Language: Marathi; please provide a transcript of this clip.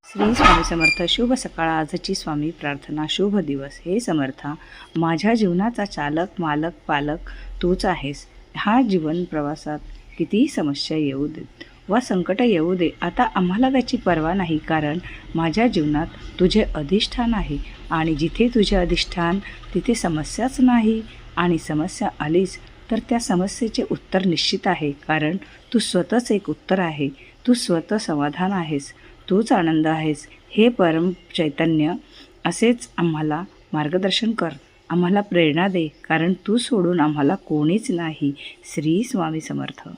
श्री स्वामी समर्थ. शुभ सकाळ. आजची स्वामी प्रार्थना. शुभ दिवस. हे समर्था, माझ्या जीवनाचा चालक, मालक, पालक तूच आहेस. हा जीवन प्रवासात कितीही समस्या येऊ देत वा संकट येऊ दे, आता आम्हाला त्याची पर्वा नाही, कारण माझ्या जीवनात तुझे अधिष्ठान आहे आणि जिथे तुझे अधिष्ठान तिथे समस्याच नाही. आणि समस्या आलीच तर त्या समस्येचे उत्तर निश्चित आहे, कारण तू स्वतःच एक उत्तर आहे. तू स्वतः समाधान आहेस, तूच आनंद आहेस. हे परम चैतन्य असेच आम्हाला मार्गदर्शन कर, आम्हाला प्रेरणा दे, कारण तू सोडून आम्हाला कोणीच नाही. श्री स्वामी समर्थ.